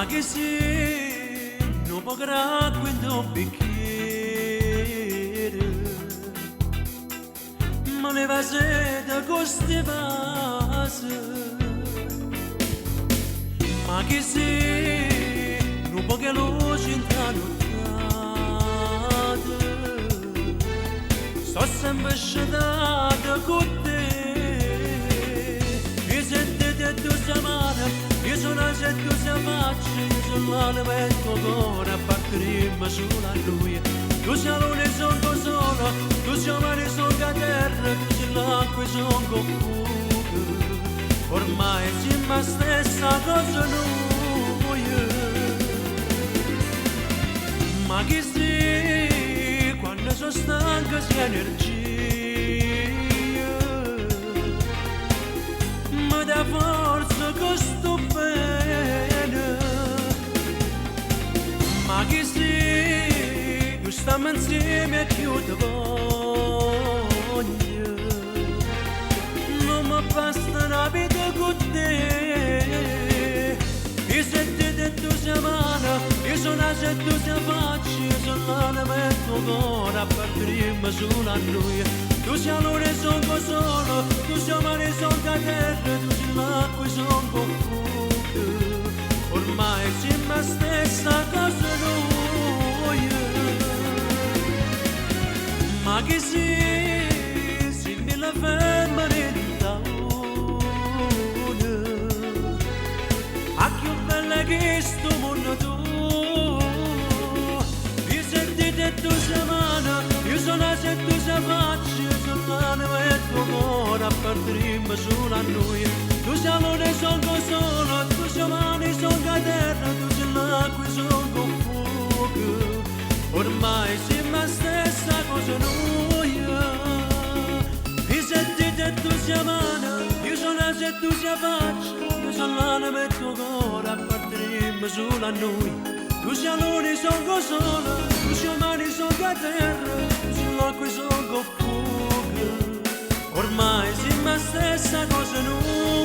Ma che se non potrà quando bicchiere, ma ne va se da queste vase. Ma che se non poche luci in notte, sto sempre sciatata con te. E se te detto samana, io sono a se tu se faccio, io sono l'anima e il tuo cuore, apparteremo solo a lui. Tu sei l'uno e sono solo, tu sei mare sono a terra, tu sei l'acqua e sono con fuoco. Ormai siamo la stessa cosa noi. Ma chi sei quando sono stanca si energia, ma da forza che sto bene. Ma chi sei che stiamo insieme e più ti voglio, non mi basta una vita con te. E se ti detto settimana, io sono a se tu se faccio, io sono l'anima e il tuo cuore, apparteremo solo a noi. Tu sei l'uno e sono solo, tu sei mare e sono a terra, tu sei l'acqua e sono con fuoco. Ormai siamo la stessa cosa noi. Ma che se me la ferma in tauna, a più bella che sto mondo tu. Io se ti detto settimana, io sono a se tu se faccio, io sono l'anima e il tuo cuore, apparteremo solo a noi. Tu sei l'uno e sono solo, tu sei mano e sono a terra, tu sei l'acqua e sono con fuoco. Ormai siamo la stessa cosa noi. E se ti detto settimana, io sono a se tu se faccio, io sono l'anima e il tuo cuore, apparteremo solo a noi. Tu sei l'uno e sono solo, tu sei mano e sono a terra, tu sei l'acqua e sono con fuoco. Ormai siamo la stessa cosa noi.